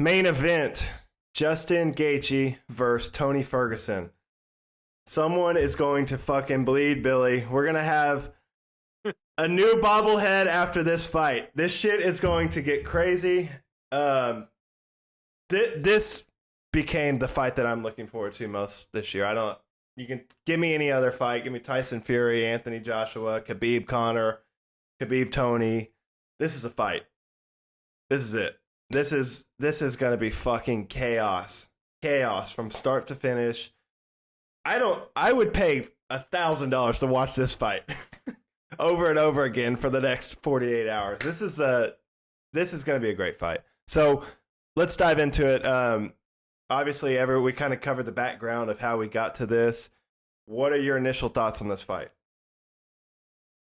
main event, Justin Gaetjhe versus Tony Ferguson. Someone is going to fucking bleed, Billy. We're going to have a new bobblehead after this fight. This shit is going to get crazy. This became the fight that I'm looking forward to most this year. You can give me any other fight. Give me Tyson Fury, Anthony Joshua, Khabib Conor, Khabib Tony. This is a fight. This is it. This is going to be fucking chaos. Chaos from start to finish. I would pay $1,000 to watch this fight over and over again for the next 48 hours. This is going to be a great fight. So let's dive into it. Obviously, we kind of covered the background of how we got to this. What are your initial thoughts on this fight?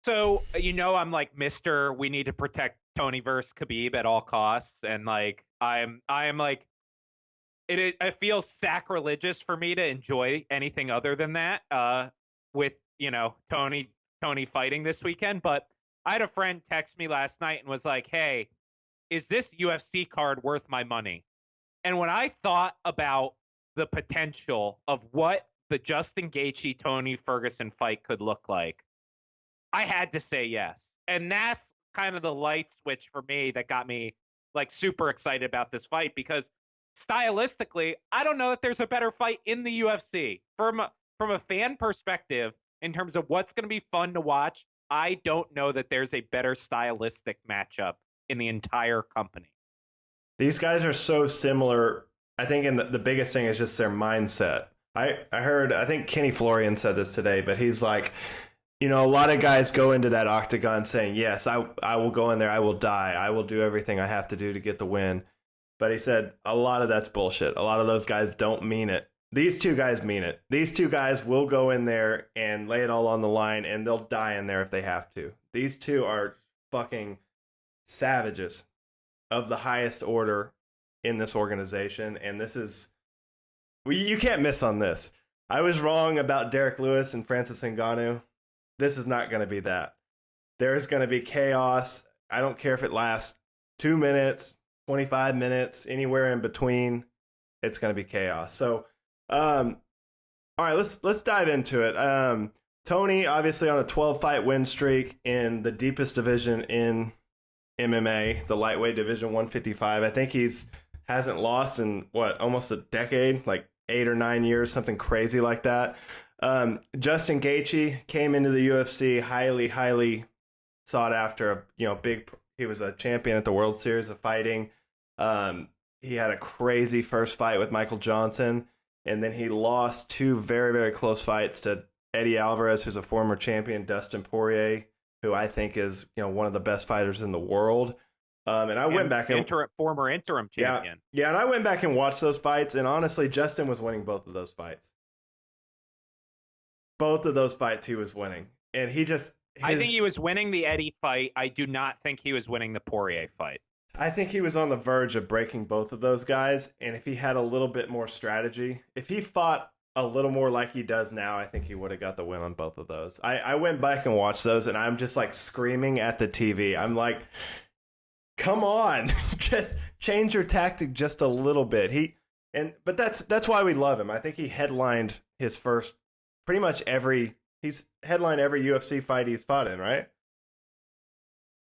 So, I'm like Mr. We need to protect Tony versus Khabib at all costs. And like, I am like, it feels sacrilegious for me to enjoy anything other than that with, Tony fighting this weekend. But I had a friend text me last night and was like, hey, is this UFC card worth my money? And when I thought about the potential of what the Justin Gaethje Tony Ferguson fight could look like, I had to say yes. And that's kind of the light switch for me that got me like super excited about this fight, because stylistically, I don't know that there's a better fight in the UFC. From a fan perspective, in terms of what's going to be fun to watch, I don't know that there's a better stylistic matchup in the entire company. These guys are so similar. I think the biggest thing is just their mindset. I think Kenny Florian said this today, but he's like, a lot of guys go into that octagon saying, yes, I will go in there, I will die, I will do everything I have to do to get the win. But he said a lot of that's bullshit. A lot of those guys don't mean it. These two guys mean it. These two guys will go in there and lay it all on the line, and they'll die in there if they have to. These two are fucking savages of the highest order in this organization, and this is... you can't miss on this. I was wrong about Derek Lewis and Francis Ngannou. This is not going to be that. There's going to be chaos. I don't care if it lasts 2 minutes, 25 minutes, anywhere in between. It's going to be chaos. So, all right, let's dive into it. Tony, obviously on a 12-fight win streak in the deepest division in MMA, the lightweight division, 155. I think hasn't lost in almost a decade, like 8 or 9 years, something crazy like that. Justin Gaethje came into the UFC highly, highly sought after. He was a champion at the World Series of Fighting. He had a crazy first fight with Michael Johnson, and then he lost 2 very, very close fights to Eddie Alvarez, who's a former champion, Dustin Poirier, who I think is one of the best fighters in the world. And I went back and former interim champion. Yeah, and I went back and watched those fights, and honestly, Justin was winning both of those fights. Both of those fights he was winning, and I think he was winning the Eddie fight. I do not think he was winning the Poirier fight. I think he was on the verge of breaking both of those guys, and if he had a little bit more strategy, if he fought a little more like he does now, I think he would have got the win on both of those. I went back and watched those, and I'm just like screaming at the TV. I'm like, come on, just change your tactic just a little bit. But that's why we love him. I think he headlined his first he's headlined every UFC fight he's fought in, right?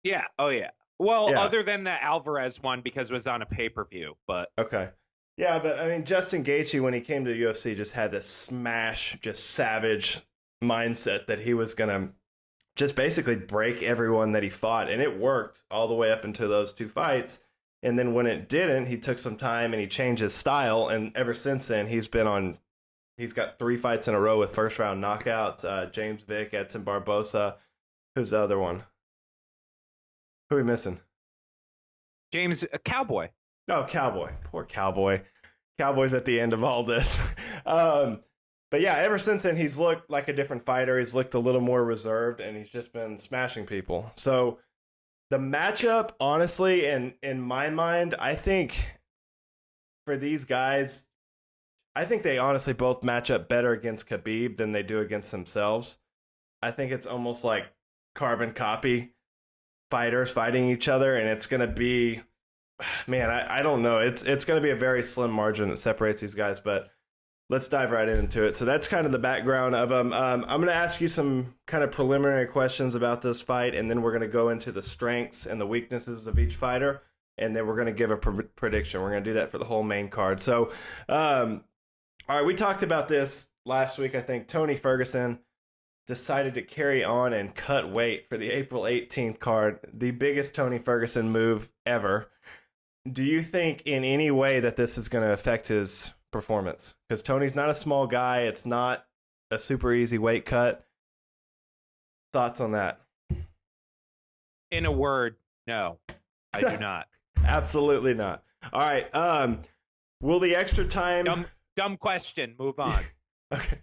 Yeah. Oh yeah. Well, yeah. Other than the Alvarez one, because it was on a pay-per-view, but okay. Yeah, but I mean, Justin Gaethje, when he came to the UFC, just had this smash, just savage mindset that he was going to just basically break everyone that he fought. And it worked all the way up into those 2 fights. And then when it didn't, he took some time and he changed his style. And ever since then, he's got 3 fights in a row with first-round knockouts. James Vick, Edson Barbosa. Who's the other one? Who are we missing? James Cowboy. Oh, Cowboy. Poor Cowboy. Cowboy's at the end of all this. But yeah, ever since then, he's looked like a different fighter. He's looked a little more reserved, and he's just been smashing people. So the matchup, honestly, in my mind, I think for these guys, I think they honestly both match up better against Khabib than they do against themselves. I think it's almost like carbon copy fighters fighting each other, and it's going to be Man, I don't know. It's going to be a very slim margin that separates these guys, but let's dive right into it. So that's kind of the background of them. I'm going to ask you some kind of preliminary questions about this fight, and then we're going to go into the strengths and the weaknesses of each fighter, and then we're going to give a prediction. We're going to do that for the whole main card. So, all right, we talked about this last week. I think Tony Ferguson decided to carry on and cut weight for the April 18th card, the biggest Tony Ferguson move ever. Do you think in any way that this is going to affect his performance? Because Tony's not a small guy. It's not a super easy weight cut. Thoughts on that? In a word, no, I do not. Absolutely not. All right. Will the extra time... Dumb question. Move on. Okay.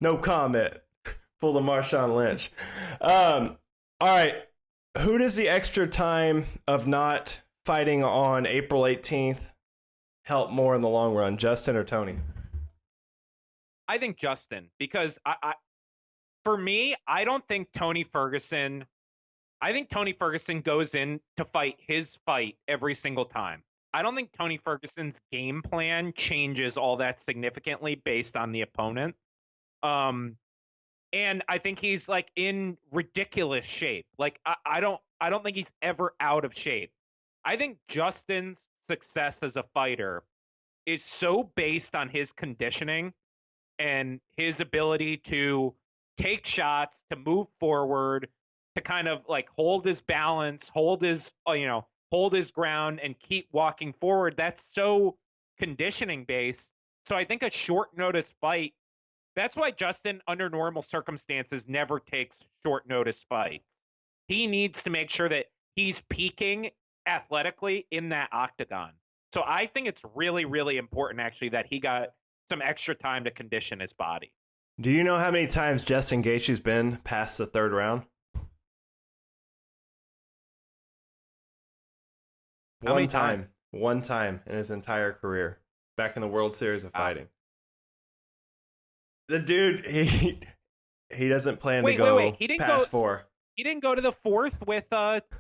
No comment. Pull the Marshawn Lynch. All right. Who does the extra time of not fighting on April 18th help more in the long run, Justin or Tony? I think Justin, because for me, I don't think Tony Ferguson. I think Tony Ferguson goes in to fight his fight every single time. I don't think Tony Ferguson's game plan changes all that significantly based on the opponent. And I think he's like in ridiculous shape. Like I don't think he's ever out of shape. I think Justin's success as a fighter is so based on his conditioning and his ability to take shots, to move forward, to kind of like hold his balance, hold his ground and keep walking forward. That's so conditioning based. So I think a short notice fight, that's why Justin under normal circumstances never takes short notice fights. He needs to make sure that he's peaking athletically in that octagon. So I think it's really, really important actually that he got some extra time to condition his body. Do you know how many times Justin Gaethje's been past the third round? How many times? One time in his entire career, back in the World Series of Fighting. The dude, he doesn't plan to go past four. He didn't go to the fourth with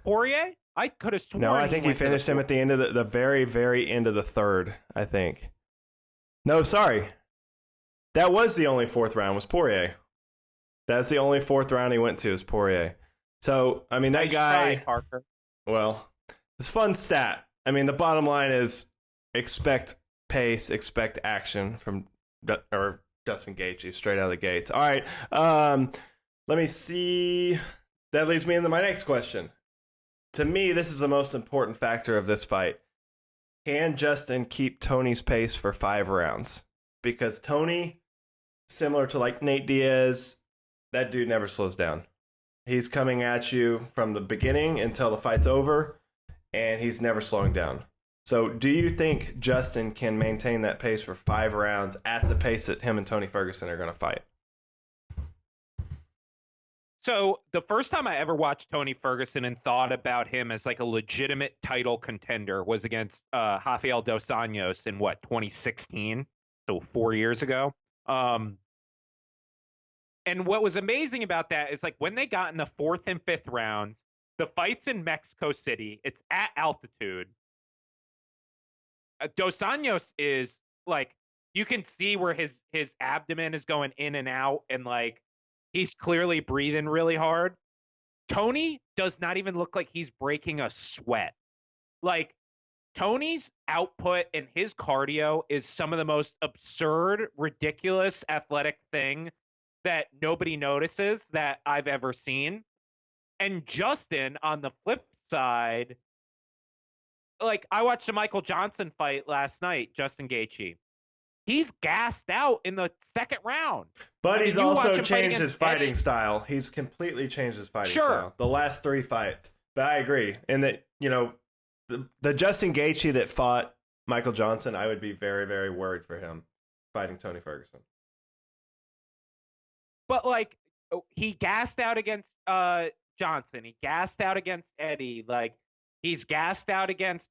Poirier? I could have sworn. No, I think he finished him at the end of the very, very end of the third, I think. No, sorry. That was the only fourth round, was Poirier. That's the only fourth round he went to, is Poirier. So, I mean, that guy... Try, Parker. Well, it's a fun stat. I mean, the bottom line is expect pace, expect action from Justin Gaethje straight out of the gates. All right, let me see. That leads me into my next question. To me, this is the most important factor of this fight. Can Justin keep Tony's pace for 5 rounds? Because Tony, similar to like Nate Diaz, that dude never slows down. He's coming at you from the beginning until the fight's over, and he's never slowing down. So do you think Justin can maintain that pace for 5 rounds at the pace that him and Tony Ferguson are going to fight? So the first time I ever watched Tony Ferguson and thought about him as like a legitimate title contender was against Rafael dos Anjos in 2016, so 4 years ago. And what was amazing about that is like when they got in the 4th and 5th rounds, the fight's in Mexico City, it's at altitude. Dos Anjos is like, you can see where his abdomen is going in and out, and like he's clearly breathing really hard. Tony does not even look like he's breaking a sweat. Like, Tony's output and his cardio is some of the most absurd, ridiculous athletic thing that nobody notices that I've ever seen. And Justin, on the flip side, like, I watched a Michael Johnson fight last night, Justin Gaethje. He's gassed out in the 2nd round. But he's also changed his fighting style. He's completely changed his fighting style. The last 3 fights. But I agree. And that, you know, the Justin Gaethje that fought Michael Johnson, I would be very, very worried for him fighting Tony Ferguson. But, like, he gassed out against Johnson. He gassed out against Eddie. Like, he's gassed out against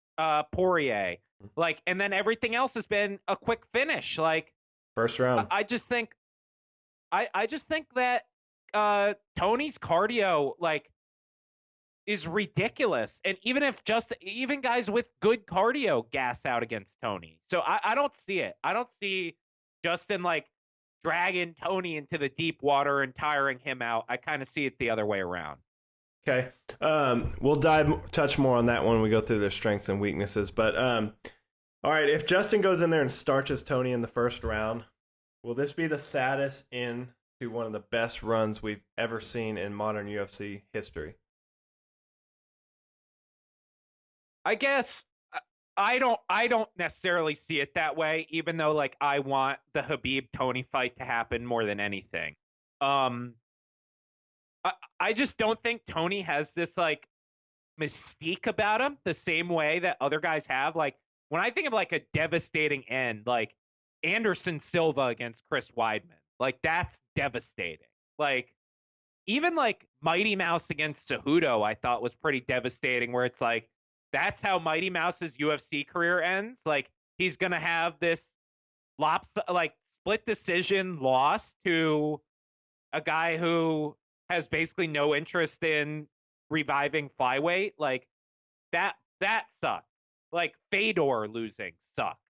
Poirier. Like, and then everything else has been a quick finish. Like, first round. I just think that Tony's cardio, like, is ridiculous. And even guys with good cardio gas out against Tony. So I don't see it. I don't see Justin like dragging Tony into the deep water and tiring him out. I kind of see it the other way around. Okay. We'll touch more on that when we go through their strengths and weaknesses. But all right, if Justin goes in there and starches Tony in the first round, will this be the saddest end to one of the best runs we've ever seen in modern UFC history? I guess I don't necessarily see it that way, even though like I want the Khabib Tony fight to happen more than anything. I just don't think Tony has this like mystique about him the same way that other guys have. Like when I think of like a devastating end, like Anderson Silva against Chris Weidman, like that's devastating. Like even like Mighty Mouse against Cejudo, I thought was pretty devastating, where it's like that's how Mighty Mouse's UFC career ends. Like he's gonna have this split decision loss to a guy who has basically no interest in reviving flyweight. Like that sucked. Like Fedor losing sucked.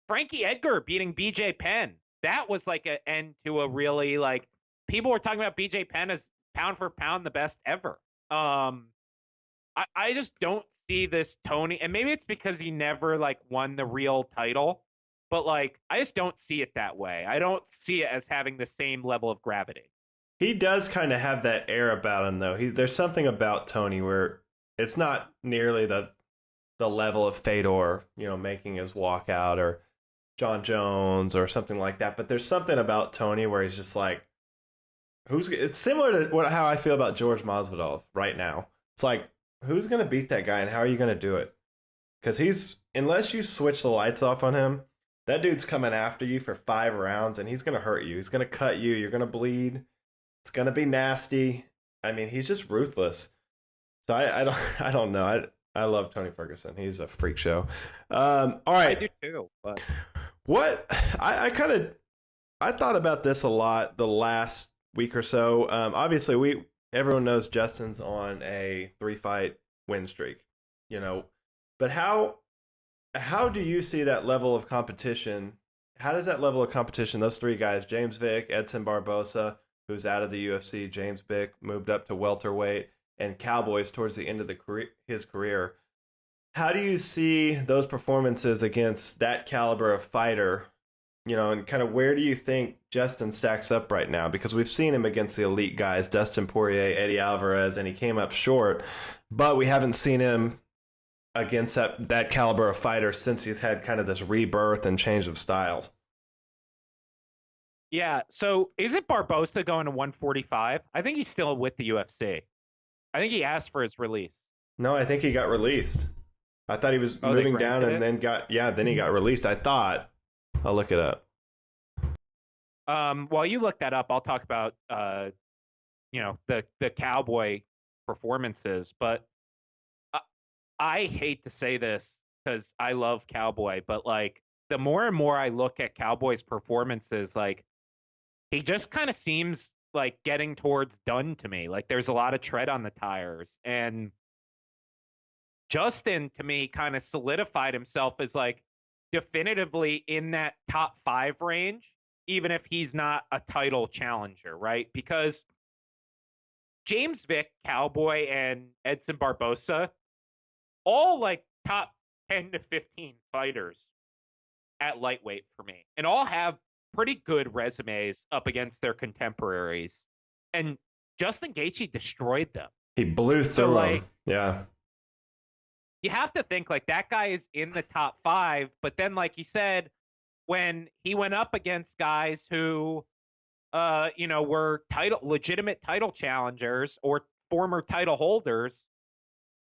Frankie Edgar beating BJ Penn. That was like an end to a really like people were talking about BJ Penn as pound for pound the best ever. I just don't see this Tony, and maybe it's because he never like won the real title, but like I just don't see it that way. I don't see it as having the same level of gravity. He does kind of have that air about him, though. There's something about Tony where it's not nearly the level of Fedor, making his walkout, or John Jones or something like that. But there's something about Tony where he's just like, it's similar to how I feel about George Masvidal right now. It's like, who's going to beat that guy and how are you going to do it? Because unless you switch the lights off on him, that dude's coming after you for 5 rounds and he's going to hurt you. He's going to cut you. You're going to bleed. It's going to be nasty. I mean, he's just ruthless. So I don't know. I love Tony Ferguson. He's a freak show. All right. I do too. But what I thought about this a lot the last week or so. Obviously, everyone knows Justin's on a 3-fight win streak, but how do you see that level of competition? How does that level of competition, those 3 guys, James Vick, Edson Barbosa, who's out of the UFC, James Vick moved up to welterweight, and Cowboys towards the end of his career. How do you see those performances against that caliber of fighter, and kind of where do you think Justin stacks up right now? Because we've seen him against the elite guys, Dustin Poirier, Eddie Alvarez, and he came up short, but we haven't seen him against that caliber of fighter since he's had kind of this rebirth and change of styles. Yeah, so is it Barbosa going to 145? I think he's still with the UFC. I think he asked for his release. No, I think he got released. I thought he was moving down and then he got released. I thought. I'll look it up. While you look that up, I'll talk about the Cowboy performances. But I hate to say this because I love Cowboy, but like the more and more I look at Cowboy's performances, like he just kind of seems like getting towards done to me. Like there's a lot of tread on the tires, and Justin to me kind of solidified himself as like definitively in that top 5 range, even if he's not a title challenger, right? Because James Vick, Cowboy, and Edson Barbosa, all like top 10 to 15 fighters at lightweight for me, and all have pretty good resumes up against their contemporaries. And Justin Gaethje destroyed them. He blew through them. Yeah. You have to think like that guy is in the top 5, but then like you said, when he went up against guys who were legitimate title challengers or former title holders,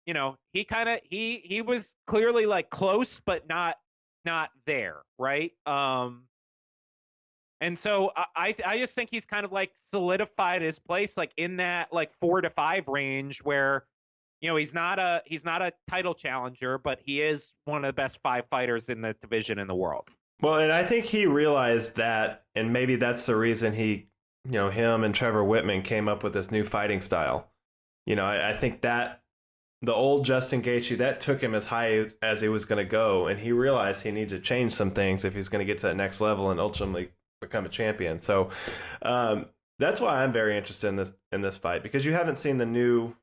he was clearly like close but not there, right? And so I just think he's kind of like solidified his place like in that like 4 to 5 range where he's not a title challenger, but he is one of the best 5 fighters in the division in the world. Well, and I think he realized that, and maybe that's the reason him and Trevor Whitman came up with this new fighting style. I think that the old Justin Gaethje, that took him as high as he was going to go, and he realized he needs to change some things if he's going to get to that next level and ultimately become a champion. So that's why I'm very interested in this fight, because you haven't seen the new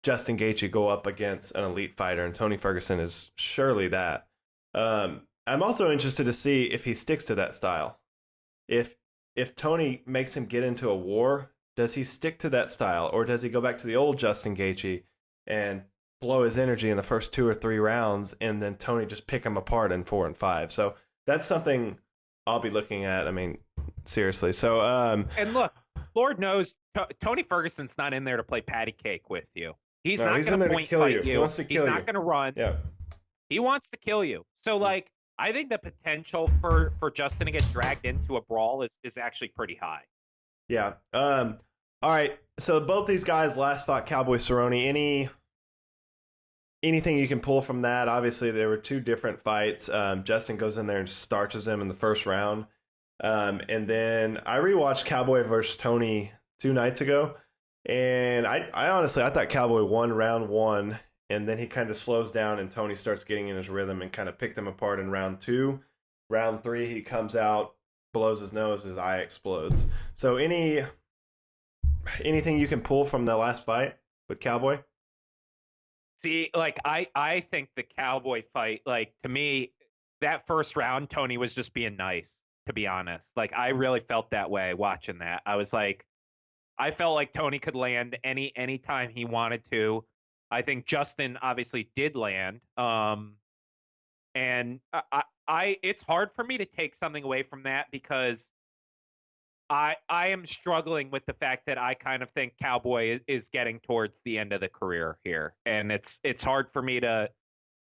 Justin Gaethje go up against an elite fighter, and Tony Ferguson is surely that. I'm also interested to see if he sticks to that style. If Tony makes him get into a war, does he stick to that style, or does he go back to the old Justin Gaethje and blow his energy in the first 2 or 3 rounds, and then Tony just pick him apart in 4 and 5? So that's something I'll be looking at. I mean, seriously. So and look, Lord knows Tony Ferguson's not in there to play patty cake with you. He's not going to point fight you. He wants to kill you. He's not going to run. Yeah. He wants to kill you. So like, I think the potential for Justin to get dragged into a brawl is actually pretty high. Yeah. All right. So both these guys last fought Cowboy Cerrone. Anything you can pull from that? Obviously, there were 2 different fights. Justin goes in there and starches him in the first round. And then I rewatched Cowboy versus Tony 2 nights ago. And I honestly, I thought Cowboy won round 1. And then he kind of slows down and Tony starts getting in his rhythm and kind of picked him apart in round 2. Round 3, he comes out, blows his nose, his eye explodes. So anything you can pull from the last fight with Cowboy? See, like I think the Cowboy fight, like to me, that first round, Tony was just being nice, to be honest. Like I really felt that way watching that. I was like, I felt like Tony could land any time he wanted to. I think Justin obviously did land. And I it's hard for me to take something away from that, because I am struggling with the fact that I kind of think Cowboy is getting towards the end of the career here. And it's hard for me to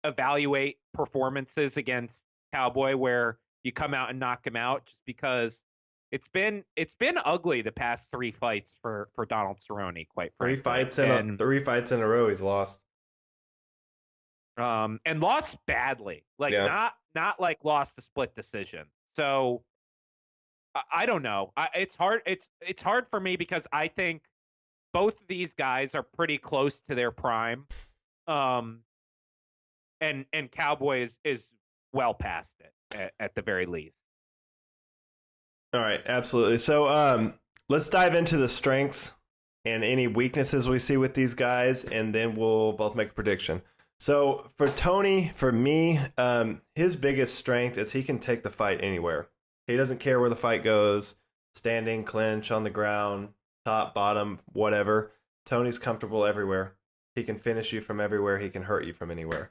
evaluate performances against Cowboy where you come out and knock him out, just because it's been ugly the past 3 fights for Donald Cerrone, quite frankly. 3 fights in a row he's lost. And lost badly. Like not like lost a split decision. So I don't know. It's hard. It's hard for me because I think both of these guys are pretty close to their prime. And Cowboy is well past it at the very least. All right, absolutely. So let's dive into the strengths and any weaknesses we see with these guys, and then we'll both make a prediction. So for Tony, for me, his biggest strength is he can take the fight anywhere. He doesn't care where the fight goes, standing, clinch, on the ground, top, bottom, whatever. Tony's comfortable everywhere. He can finish you from everywhere. He can hurt you from anywhere.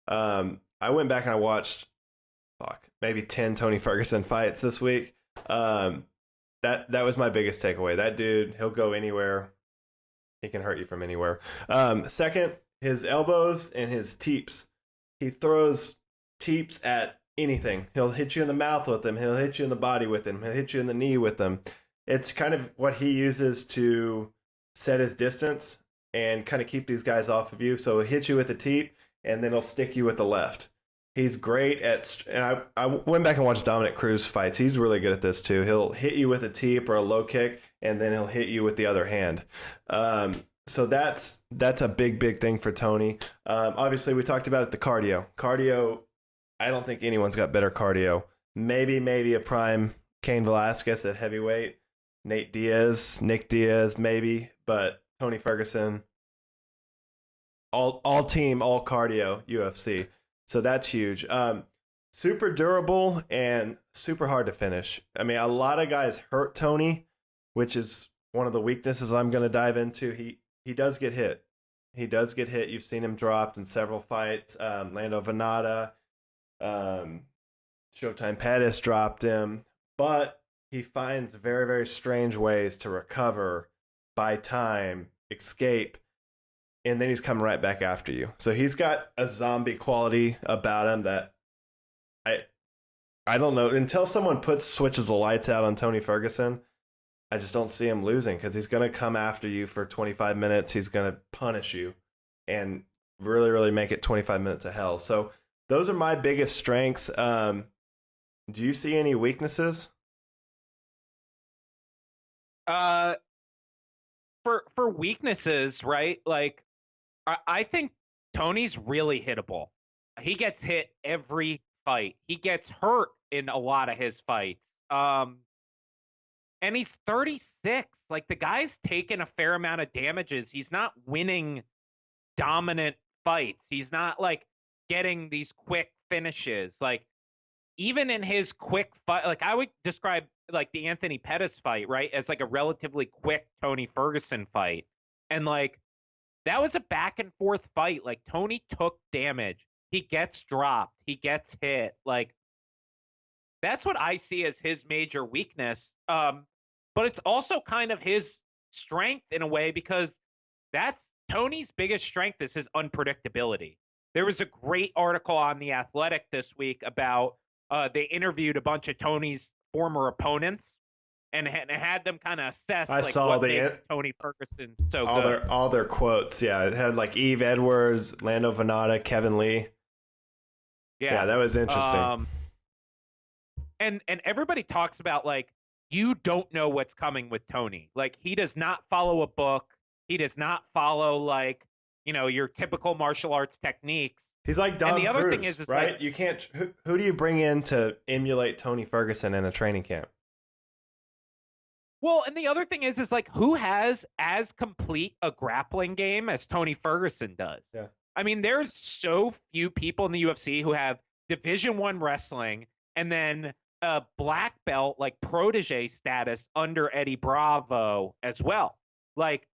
I went back and I watched maybe 10 Tony Ferguson fights this week. That was my biggest takeaway. That dude, he'll go anywhere. He can hurt you from anywhere. Second, his elbows and his teeps. He throws teeps at anything. He'll hit you in the mouth with them. He'll hit you in the body with them. He'll hit you in the knee with them. It's kind of what he uses to set his distance and kind of keep these guys off of you. So he'll hit you with a teep, and then he'll stick you with the left. He's great at, and I went back and watched Dominic Cruz fights. He's really good at this too. He'll hit you with a teep or a low kick, and then he'll hit you with the other hand. So that's a big thing for Tony. Obviously, we talked about it, the cardio. Cardio, I don't think anyone's got better cardio. Maybe a prime Cain Velasquez at heavyweight. Nick Diaz, maybe. But Tony Ferguson, all team, all cardio, UFC. So that's huge. Super durable and super hard to finish. I mean, a lot of guys hurt Tony, which is one of the weaknesses I'm going to dive into. He does get hit. You've seen him dropped in several fights. Lando Venata, Showtime Pettis dropped him. But he finds very, very strange ways to recover, buy time, escape, and then he's coming right back after you. So he's got a zombie quality about him that I don't know. Until someone switches the lights out on Tony Ferguson, I just don't see him losing, because he's going to come after you for 25 minutes. He's going to punish you and really, really make it 25 minutes of hell. So those are my biggest strengths. Do you see any weaknesses? For for weaknesses, right? Like I think Tony's really hittable. He gets hit every fight. He gets hurt in a lot of his fights. And he's 36. Like the guy's taken a fair amount of damages. He's not winning dominant fights. He's not like getting these quick finishes. Like even in his quick fight, like I would describe like the Anthony Pettis fight, right, as like a relatively quick Tony Ferguson fight. And like that was a back and forth fight. Like Tony took damage. He gets dropped. He gets hit. Like that's what I see as his major weakness. But it's also kind of his strength in a way, because that's Tony's biggest strength is his unpredictability. There was a great article on The Athletic this week about they interviewed a bunch of Tony's former opponents and had them kind of assess what makes Tony Ferguson so good. All their quotes. Yeah, it had like Eve Edwards, Lando Venata, Kevin Lee. Yeah, that was interesting. And everybody talks about like, you don't know what's coming with Tony. Like he does not follow a book. He does not follow like, your typical martial arts techniques. He's like Don Cruz, other thing is right? Like, you can't. Who do you bring in to emulate Tony Ferguson in a training camp? Well, and the other thing is like, who has as complete a grappling game as Tony Ferguson does? Yeah. I mean, there's so few people in the UFC who have Division I wrestling and then a black belt like protege status under Eddie Bravo as well. Like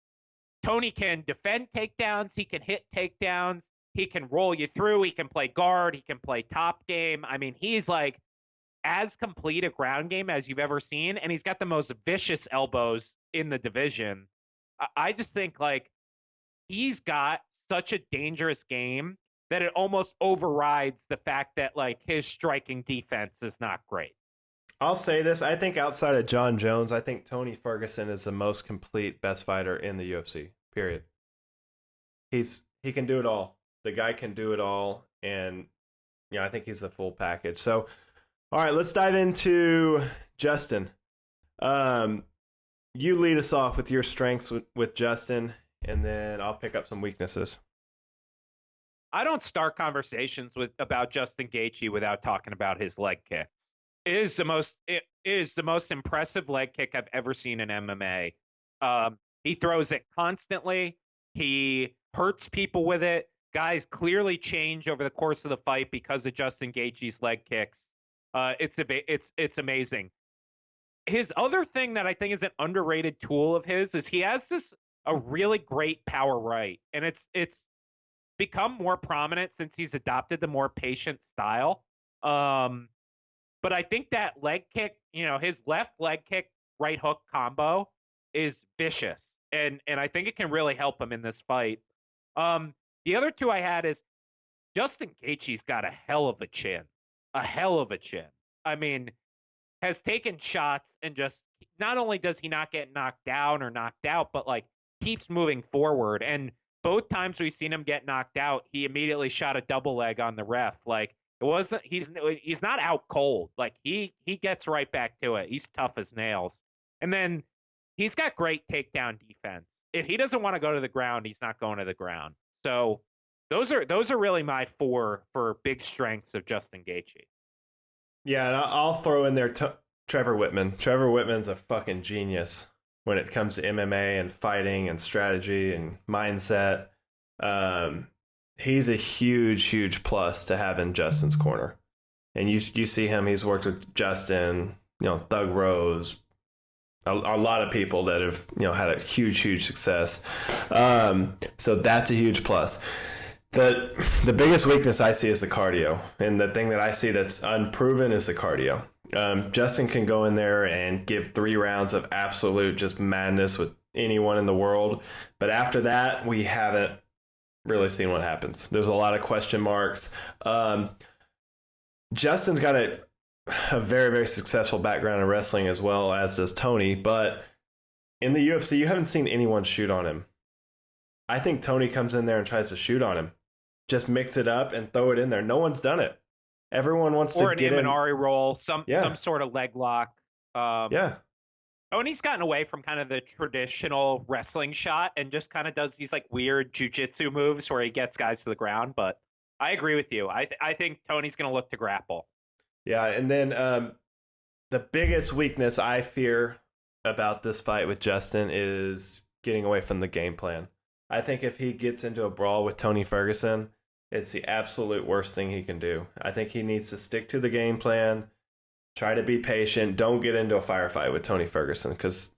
Tony can defend takedowns, he can hit takedowns, he can roll you through, he can play guard, he can play top game. I mean, he's like as complete a ground game as you've ever seen, and he's got the most vicious elbows in the division. I just think like he's got such a dangerous game that it almost overrides the fact that like his striking defense is not great. I'll say this. I think outside of John Jones, I think Tony Ferguson is the most complete best fighter in the UFC, period. He can do it all. The guy can do it all. And, I think he's the full package. So, all right, let's dive into Justin. You lead us off with your strengths with Justin, and then I'll pick up some weaknesses. I don't start conversations about Justin Gaetjhe without talking about his leg kicks. It is the most impressive leg kick I've ever seen in MMA. He throws it constantly. He hurts people with it. Guys clearly change over the course of the fight because of Justin Gaethje's leg kicks. It's amazing. His other thing that I think is an underrated tool of his is he has a really great power right, and it's become more prominent since he's adopted the more patient style. But I think that leg kick, his left leg kick, right hook combo is vicious. And I think it can really help him in this fight. The other two I had is Justin Gaethje's got a hell of a chin. A hell of a chin. I mean, has taken shots and just not only does he not get knocked down or knocked out, but like keeps moving forward. And both times we've seen him get knocked out, he immediately shot a double leg on the ref. Like, he's not out cold. Like he gets right back to it. He's tough as nails. And then he's got great takedown defense. If he doesn't want to go to the ground, he's not going to the ground. So those are really my four for big strengths of Justin Gaethje. Yeah, and I'll throw in there Trevor Whitman. Trevor Whitman's a fucking genius when it comes to MMA and fighting and strategy and mindset. He's a huge, huge plus to have in Justin's corner. And you see him, he's worked with Justin, Thug Rose, a lot of people that have, had a huge, huge success. So that's a huge plus. The biggest weakness I see is the cardio. And the thing that I see that's unproven is the cardio. Justin can go in there and give 3 rounds of absolute just madness with anyone in the world. But after that, we haven't really seen what happens. There's a lot of question marks. Justin's got a very, very successful background in wrestling as well, as does Tony. But in the UFC, you haven't seen anyone shoot on him. I think Tony comes in there and tries to shoot on him. Just mix it up and throw it in there. No one's done it. Everyone wants to get in. Or an Imanari roll, some sort of leg lock. Yeah. Tony's gotten away from kind of the traditional wrestling shot and just kind of does these like weird jujitsu moves where he gets guys to the ground. But I agree with you. I think Tony's going to look to grapple. Yeah, and then the biggest weakness I fear about this fight with Justin is getting away from the game plan. I think if he gets into a brawl with Tony Ferguson, it's the absolute worst thing he can do. I think he needs to stick to the game plan, try to be patient, don't get into a firefight with Tony Ferguson, because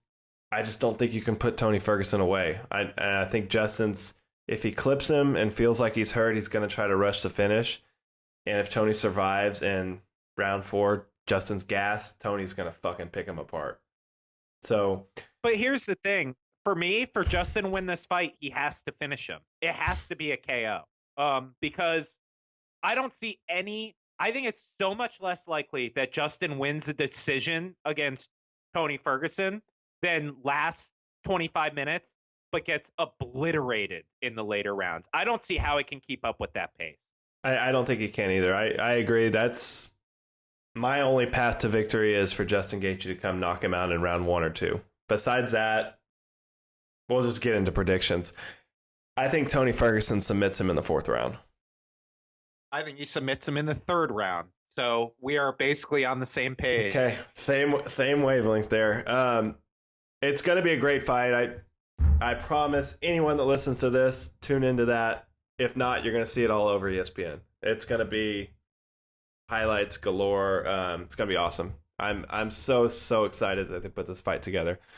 I just don't think you can put Tony Ferguson away. I think Justin's, if he clips him and feels like he's hurt, he's going to try to rush the finish. And if Tony survives in round 4, Justin's gassed, Tony's going to fucking pick him apart. So, but here's the thing. For me, for Justin to win this fight, he has to finish him. It has to be a KO. Because I don't see any. I think it's so much less likely that Justin wins a decision against Tony Ferguson than lasts 25 minutes, but gets obliterated in the later rounds. I don't see how he can keep up with that pace. I don't think he can either. I agree. That's my only path to victory is for Justin Gaethje to come knock him out in round 1 or 2. Besides that, we'll just get into predictions. I think Tony Ferguson submits him in the 4th round. I think he submits him in the 3rd round. So we are basically on the same page. Okay, same wavelength there. It's going to be a great fight. I promise anyone that listens to this, tune into that. If not, you're going to see it all over ESPN. It's going to be highlights galore. It's going to be awesome. I'm so excited that they put this fight together.